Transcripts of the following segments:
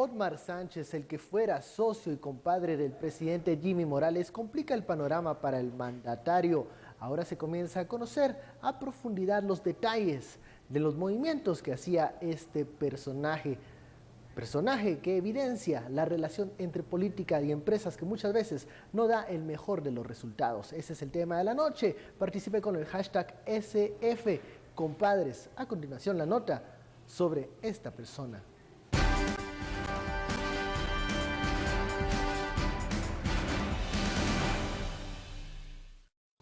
Otmar Sánchez, el que fuera socio y compadre del presidente Jimmy Morales, complica el panorama para el mandatario. Ahora se comienza a conocer a profundidad los detalles de los movimientos que hacía este personaje que evidencia la relación entre política y empresas que muchas veces no da el mejor de los resultados. Ese es el tema de la noche. Participe con el hashtag SFCompadres. A continuación la nota sobre esta persona.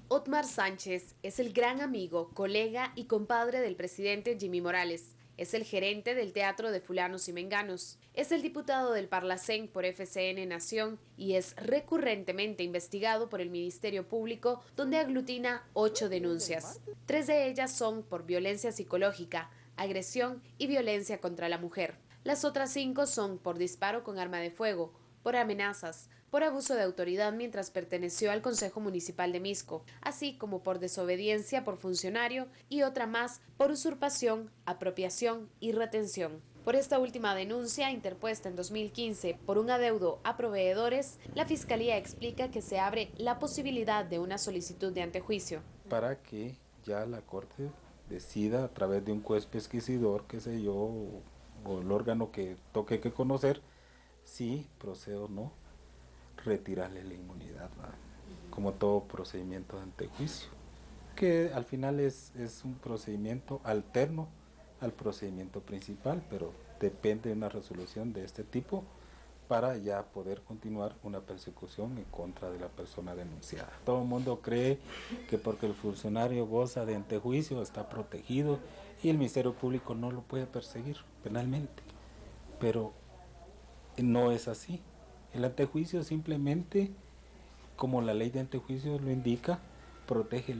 Otmar Sánchez es el gran amigo, colega y compadre del presidente Jimmy Morales. Es el gerente del Teatro de Fulanos y Menganos. Es el diputado del Parlacén por FCN Nación y es recurrentemente investigado por el Ministerio Público, donde aglutina 8 denuncias. 3 de ellas son por violencia psicológica, agresión y violencia contra la mujer. Las otras 5 son por disparo con arma de fuego, por amenazas, por abuso de autoridad mientras perteneció al Consejo Municipal de Misco, así como por desobediencia por funcionario y otra más por usurpación, apropiación y retención. Por esta última denuncia, interpuesta en 2015 por un adeudo a proveedores, la Fiscalía explica que se abre la posibilidad de una solicitud de antejuicio. Para que ya la Corte decida a través de un juez pesquisidor, qué sé yo, o el órgano que toque que conocer, si procede o no retirarle la inmunidad, ¿verdad? Como todo procedimiento de antejuicio, que al final es un procedimiento alterno al procedimiento principal, pero depende de una resolución de este tipo para ya poder continuar una persecución en contra de la persona denunciada. Todo el mundo cree que porque el funcionario goza de antejuicio está protegido y el Ministerio Público no lo puede perseguir penalmente, pero no es así. El antejuicio simplemente, como la ley de antejuicio lo indica, protege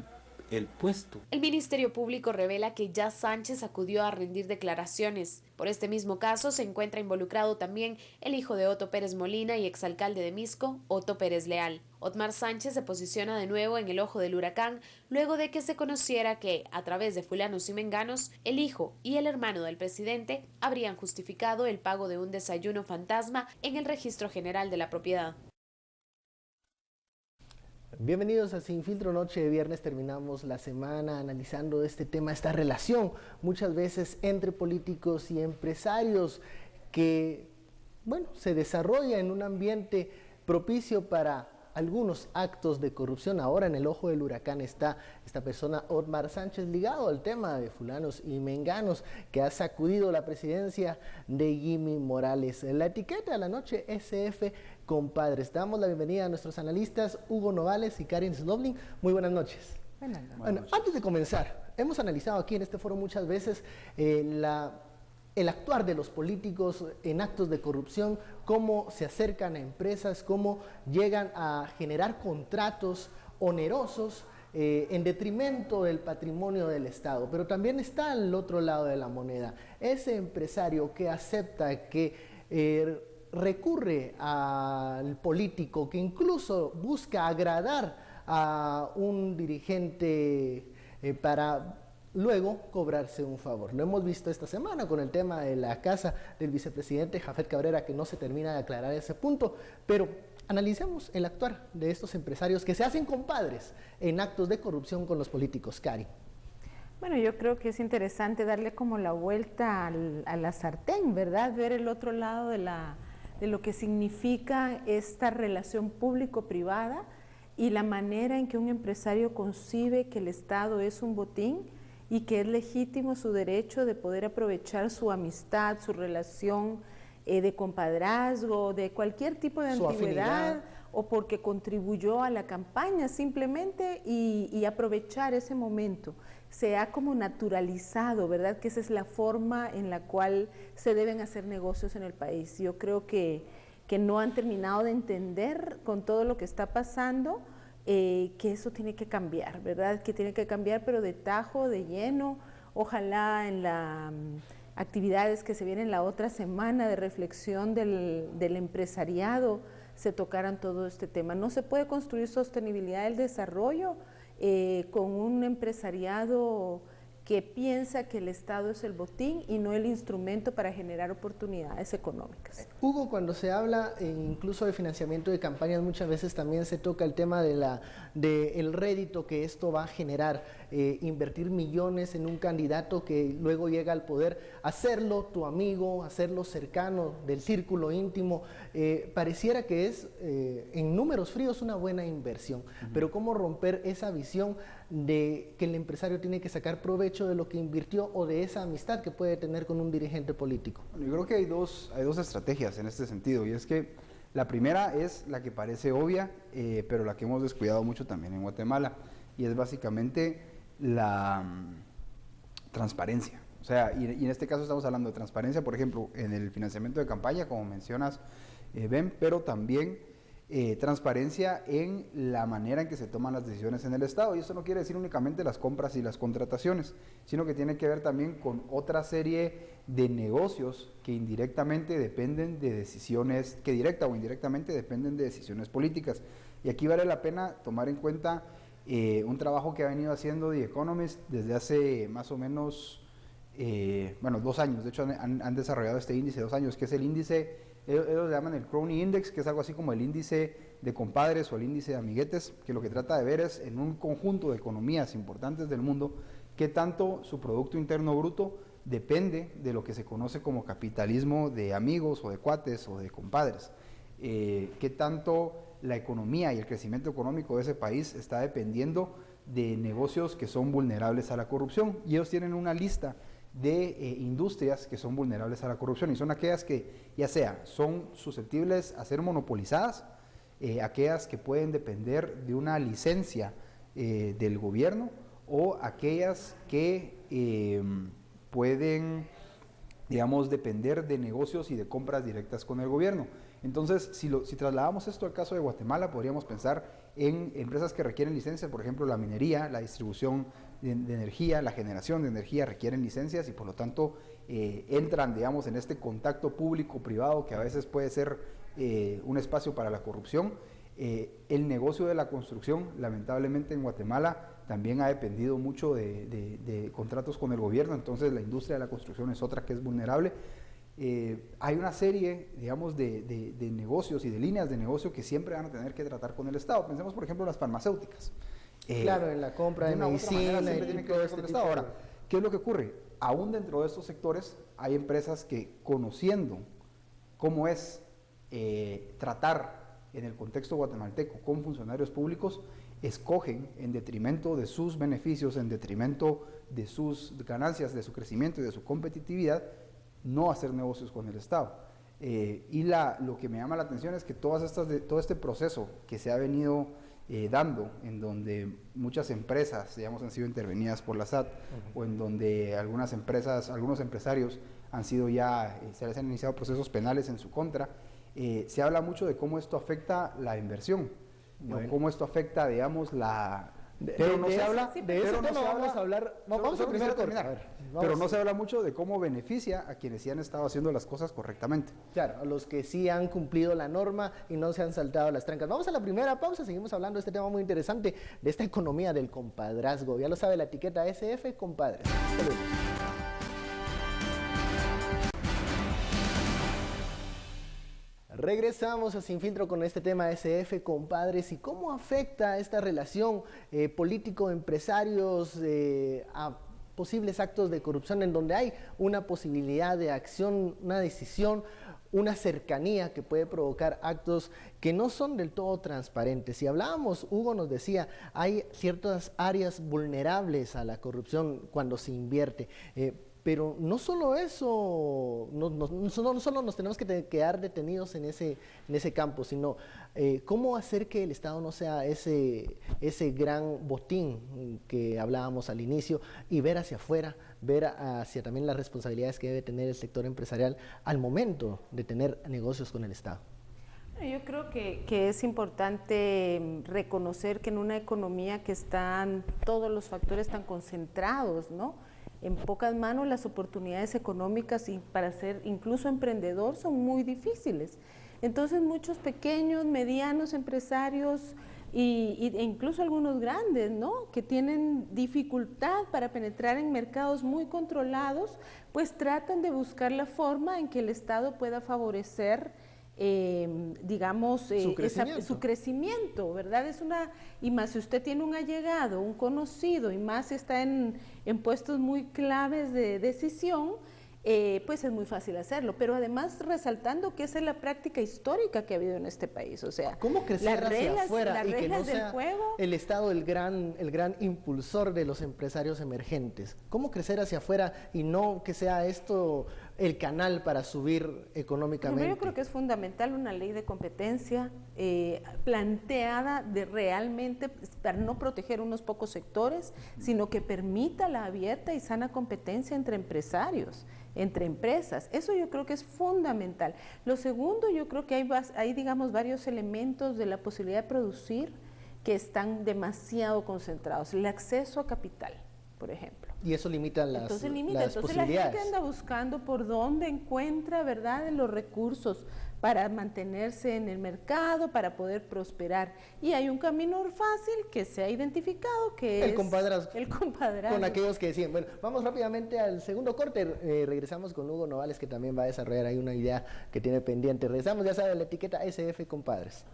el puesto. El Ministerio Público revela que ya Sánchez acudió a rendir declaraciones. Por este mismo caso se encuentra involucrado también el hijo de Otto Pérez Molina y exalcalde de Misco, Otto Pérez Leal. Otmar Sánchez se posiciona de nuevo en el ojo del huracán luego de que se conociera que, a través de Fulanos y Menganos, el hijo y el hermano del presidente habrían justificado el pago de un desayuno fantasma en el Registro General de la Propiedad. Bienvenidos a Sin Filtro. Noche de viernes terminamos la semana analizando este tema, esta relación muchas veces entre políticos y empresarios que, bueno, se desarrolla en un ambiente propicio para algunos actos de corrupción. Ahora en el ojo del huracán está esta persona, Otmar Sánchez, ligado al tema de Fulanos y Menganos, que ha sacudido la presidencia de Jimmy Morales. La etiqueta de la noche, SFCompadres. Damos la bienvenida a nuestros analistas Hugo Novales y Karin Snoblin. Muy buenas noches. Bueno, antes de comenzar, hemos analizado aquí en este foro muchas veces el actuar de los políticos en actos de corrupción, cómo se acercan a empresas, cómo llegan a generar contratos onerosos en detrimento del patrimonio del Estado. Pero también está al otro lado de la moneda, ese empresario que acepta, que recurre al político, que incluso busca agradar a un dirigente para luego cobrarse un favor. Lo hemos visto esta semana con el tema de la casa del vicepresidente Jafet Cabrera, que no se termina de aclarar ese punto, pero analicemos el actuar de estos empresarios que se hacen compadres en actos de corrupción con los políticos. Cari. Bueno, yo creo que es interesante darle como la vuelta a la sartén, ¿verdad? Ver el otro lado de lo que significa esta relación público-privada y la manera en que un empresario concibe que el Estado es un botín y que es legítimo su derecho de poder aprovechar su amistad, su relación de compadrazgo, de cualquier tipo de antigüedad, o porque contribuyó a la campaña simplemente y aprovechar ese momento. Se ha como naturalizado, ¿verdad? Que esa es la forma en la cual se deben hacer negocios en el país. Yo creo que no han terminado de entender con todo lo que está pasando, que eso tiene que cambiar, ¿verdad? Que tiene que cambiar, pero de tajo, de lleno. Ojalá en las actividades que se vienen la otra semana de reflexión del empresariado se tocaran todo este tema. No se puede construir sostenibilidad del desarrollo con un empresariado que piensa que el Estado es el botín y no el instrumento para generar oportunidades económicas. Hugo, cuando se habla incluso de financiamiento de campañas, muchas veces también se toca el tema del rédito que esto va a generar, invertir millones en un candidato que luego llega al poder, hacerlo tu amigo, hacerlo cercano del círculo íntimo, pareciera que es en números fríos una buena inversión, pero ¿cómo romper esa visión de que el empresario tiene que sacar provecho de lo que invirtió o de esa amistad que puede tener con un dirigente político? Bueno, yo creo que hay dos estrategias en este sentido, y es que la primera es la que parece obvia, pero la que hemos descuidado mucho también en Guatemala, y es básicamente la transparencia. O sea, y en este caso estamos hablando de transparencia, por ejemplo, en el financiamiento de campaña, como mencionas, Ben, pero también transparencia en la manera en que se toman las decisiones en el Estado. Y esto no quiere decir únicamente las compras y las contrataciones, sino que tiene que ver también con otra serie de negocios que indirectamente dependen de decisiones, que directa o indirectamente dependen de decisiones políticas. Y aquí vale la pena tomar en cuenta un trabajo que ha venido haciendo The Economist desde hace más o menos 2 años. De hecho han desarrollado este índice 2 años, que es el índice, ellos le llaman el Crony Index, que es algo así como el índice de compadres o el índice de amiguetes, que lo que trata de ver es en un conjunto de economías importantes del mundo, qué tanto su Producto Interno Bruto depende de lo que se conoce como capitalismo de amigos o de cuates o de compadres, qué tanto la economía y el crecimiento económico de ese país está dependiendo de negocios que son vulnerables a la corrupción, y ellos tienen una lista de industrias que son vulnerables a la corrupción, y son aquellas que ya sea son susceptibles a ser monopolizadas, aquellas que pueden depender de una licencia del gobierno, o aquellas que pueden, digamos, depender de negocios y de compras directas con el gobierno. Entonces, si trasladamos esto al caso de Guatemala, podríamos pensar en empresas que requieren licencias, por ejemplo, la minería, la distribución de energía, la generación de energía requieren licencias, y por lo tanto entran, digamos, en este contacto público-privado que a veces puede ser un espacio para la corrupción. El negocio de la construcción, lamentablemente en Guatemala, también ha dependido mucho de contratos con el gobierno, entonces la industria de la construcción es otra que es vulnerable. Hay una serie, digamos, de negocios y de líneas de negocio que siempre van a tener que tratar con el Estado. Pensemos, por ejemplo, las farmacéuticas. Claro, en la compra de medicina siempre tiene que ver con el Estado. Ahora, ¿qué es lo que ocurre? Aún dentro de estos sectores hay empresas que, conociendo cómo es tratar en el contexto guatemalteco con funcionarios públicos, escogen en detrimento de sus beneficios, en detrimento de sus ganancias, de su crecimiento y de su competitividad, no hacer negocios con el Estado. Y lo que me llama la atención es que todo este proceso que se ha venido dando, en donde muchas empresas, digamos, han sido intervenidas por la SAT, o en donde algunas empresas, algunos empresarios han sido se les han iniciado procesos penales en su contra, se habla mucho de cómo esto afecta la inversión, bueno, cómo esto afecta, digamos, pero no se habla de eso. Vamos a hablar. Vamos a primero terminar. Pero no se habla mucho de cómo beneficia a quienes sí han estado haciendo las cosas correctamente. Claro, a los que sí han cumplido la norma y no se han saltado las trancas. Vamos a la primera pausa, seguimos hablando de este tema muy interesante, de esta economía del compadrazgo. Ya lo sabe la etiqueta SF, compadres. Saludos. Regresamos a Sin Filtro con este tema SF, compadres, y cómo afecta esta relación político-empresarios a posibles actos de corrupción, en donde hay una posibilidad de acción, una decisión, una cercanía que puede provocar actos que no son del todo transparentes. Si hablábamos, Hugo nos decía, hay ciertas áreas vulnerables a la corrupción cuando se invierte. Pero no solo eso, no solo nos tenemos que quedar detenidos en ese campo, sino cómo hacer que el Estado no sea ese gran botín que hablábamos al inicio, y ver hacia afuera, ver hacia también las responsabilidades que debe tener el sector empresarial al momento de tener negocios con el Estado. Yo creo que es importante reconocer que en una economía que están todos los factores tan concentrados, ¿no?, en pocas manos, las oportunidades económicas y para ser incluso emprendedor son muy difíciles. Entonces muchos pequeños, medianos empresarios e incluso algunos grandes, ¿no? Que tienen dificultad para penetrar en mercados muy controlados, pues tratan de buscar la forma en que el Estado pueda favorecer digamos, su crecimiento, ¿verdad? Y más si usted tiene un allegado, un conocido, y más si está en puestos muy claves de decisión, pues es muy fácil hacerlo, pero además resaltando que esa es la práctica histórica que ha habido en este país, o sea, ¿cómo crecer hacia afuera y que no sea juego, el Estado el gran impulsor de los empresarios emergentes? ¿Cómo crecer hacia afuera y no que sea esto el canal para subir económicamente? Primero, yo creo que es fundamental una ley de competencia planteada de realmente para no proteger unos pocos sectores, sino que permita la abierta y sana competencia entre empresarios, entre empresas. Eso yo creo que es fundamental. Lo segundo, yo creo que hay digamos, varios elementos de la posibilidad de producir que están demasiado concentrados. El acceso a capital, por ejemplo. Y eso limita las posibilidades. Entonces la gente anda buscando por dónde encuentra, ¿verdad?, los recursos para mantenerse en el mercado, para poder prosperar. Y hay un camino fácil que se ha identificado, que el es compadrazgo. El compadrazgo. Con aquellos que decían, bueno, vamos rápidamente al segundo corte, regresamos con Hugo Novales, que también va a desarrollar ahí una idea que tiene pendiente. Regresamos, ya saben, la etiqueta SF Compadres.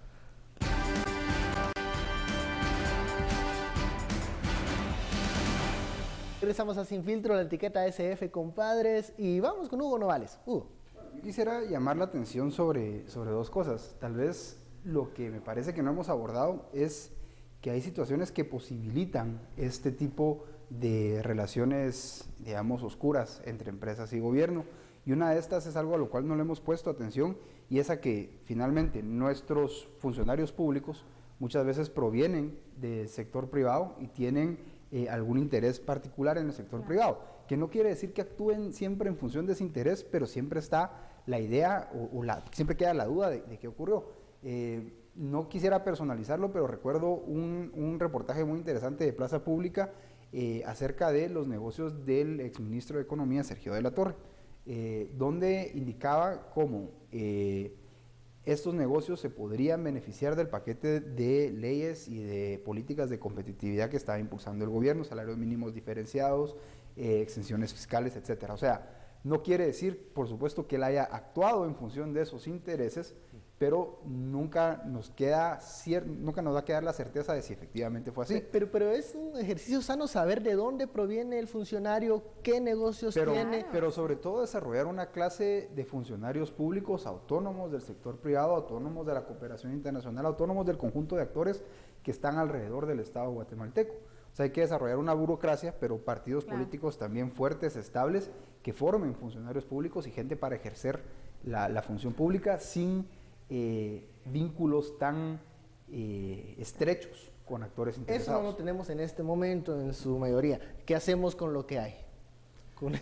Regresamos a Sin Filtro, la etiqueta SF Compadres, y vamos con Hugo Novales. Hugo. Yo quisiera llamar la atención sobre dos cosas. Tal vez lo que me parece que no hemos abordado es que hay situaciones que posibilitan este tipo de relaciones, digamos, oscuras entre empresas y gobierno. Y una de estas es algo a lo cual no le hemos puesto atención, y es a que finalmente nuestros funcionarios públicos muchas veces provienen del sector privado y tienen algún interés particular en el sector privado, que no quiere decir que actúen siempre en función de ese interés, pero siempre está la idea siempre queda la duda de qué ocurrió. No quisiera personalizarlo, pero recuerdo un reportaje muy interesante de Plaza Pública acerca de los negocios del exministro de Economía, Sergio de la Torre, donde indicaba cómo estos negocios se podrían beneficiar del paquete de leyes y de políticas de competitividad que estaba impulsando el gobierno, salarios mínimos diferenciados, exenciones fiscales, etcétera. O sea, no quiere decir, por supuesto, que él haya actuado en función de esos intereses, pero nunca nos va a quedar la certeza de si efectivamente fue así. Pero es un ejercicio sano saber de dónde proviene el funcionario, qué negocios tiene. Pero sobre todo desarrollar una clase de funcionarios públicos autónomos del sector privado, autónomos de la cooperación internacional, autónomos del conjunto de actores que están alrededor del Estado guatemalteco. O sea, hay que desarrollar una burocracia, pero partidos políticos también fuertes, estables, que formen funcionarios públicos y gente para ejercer la función pública sin vínculos tan estrechos con actores interesados. Eso no lo tenemos en este momento en su mayoría. ¿Qué hacemos con lo que hay?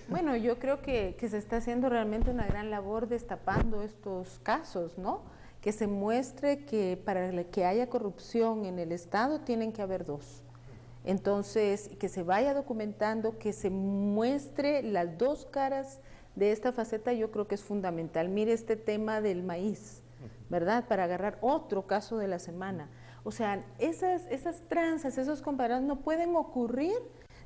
Bueno, yo creo que se está haciendo realmente una gran labor destapando estos casos, ¿no? Que se muestre que para que haya corrupción en el Estado tienen que haber dos. Entonces, que se vaya documentando, que se muestre las dos caras de esta faceta, yo creo que es fundamental. Mire este tema del maíz, ¿verdad? Para agarrar otro caso de la semana. O sea, esas tranzas, esos comparados no pueden ocurrir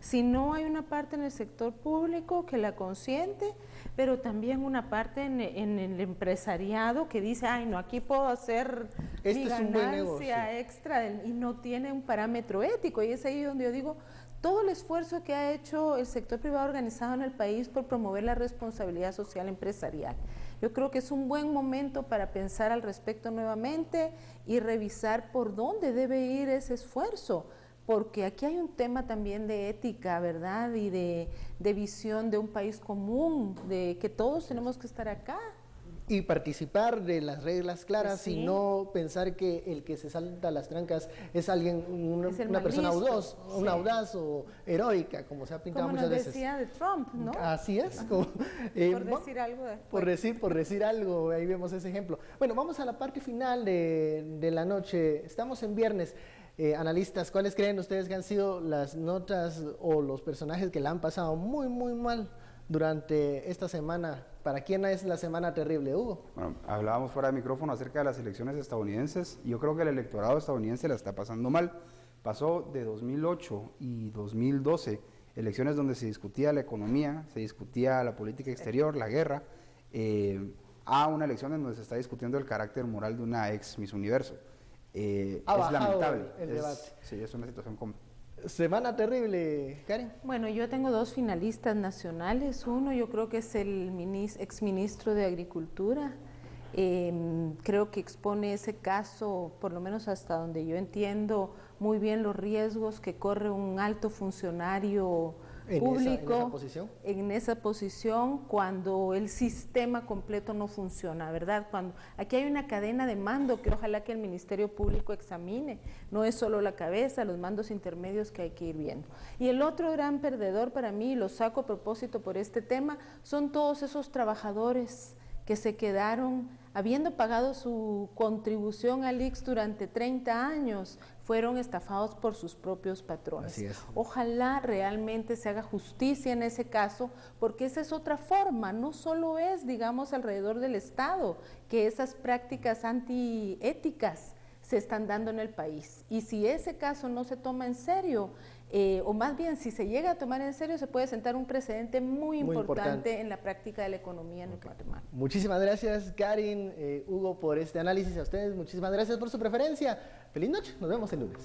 si no hay una parte en el sector público que la consiente, pero también una parte en el empresariado que dice, ay, no, aquí puedo hacer mi ganancia extra, y no tiene un parámetro ético. Y es ahí donde yo digo, todo el esfuerzo que ha hecho el sector privado organizado en el país por promover la responsabilidad social empresarial. Yo creo que es un buen momento para pensar al respecto nuevamente y revisar por dónde debe ir ese esfuerzo, porque aquí hay un tema también de ética, ¿verdad? Y de visión de un país común, de que todos tenemos que estar acá. Y participar de las reglas claras, sí. Y no pensar que el que se salta las trancas es alguien, una persona audaz, sí. Una audaz o heroica, como se ha pintado muchas veces. Como nos decía de Trump, ¿no? Así es. Como, por decir algo después. Por decir algo, ahí vemos ese ejemplo. Bueno, vamos a la parte final de la noche. Estamos en viernes. Analistas, ¿cuáles creen ustedes que han sido las notas o los personajes que la han pasado muy, muy mal durante esta semana. ¿Para quién es la semana terrible, Hugo? Bueno, hablábamos fuera de micrófono acerca de las elecciones estadounidenses. Yo creo que el electorado estadounidense la está pasando mal. Pasó de 2008 y 2012, elecciones donde se discutía la economía, se discutía la política exterior, la guerra, a una elección en donde se está discutiendo el carácter moral de una ex Miss Universo. Es lamentable. El debate. Sí, es una situación Semana terrible, Karen. Bueno, yo tengo dos finalistas nacionales. Uno, yo creo que es el exministro de Agricultura. Creo que expone ese caso, por lo menos hasta donde yo entiendo, muy bien los riesgos que corre un alto funcionario público en esa posición cuando el sistema completo no funciona, ¿verdad? Cuando aquí hay una cadena de mando que ojalá que el Ministerio Público examine, no es solo la cabeza, los mandos intermedios que hay que ir viendo. Y el otro gran perdedor para mí, y lo saco a propósito por este tema, son todos esos trabajadores que se quedaron, habiendo pagado su contribución al IX durante 30 años, fueron estafados por sus propios patrones. Así es. Ojalá realmente se haga justicia en ese caso, porque esa es otra forma, no solo es, digamos, alrededor del Estado, que esas prácticas antiéticas se están dando en el país. Y si ese caso no se toma en serio, o más bien si se llega a tomar en serio, se puede sentar un precedente muy importante en la práctica de la economía en Guatemala. Muchísimas gracias, Karen, Hugo, por este análisis. A ustedes, muchísimas gracias por su preferencia. Feliz noche, nos vemos el lunes.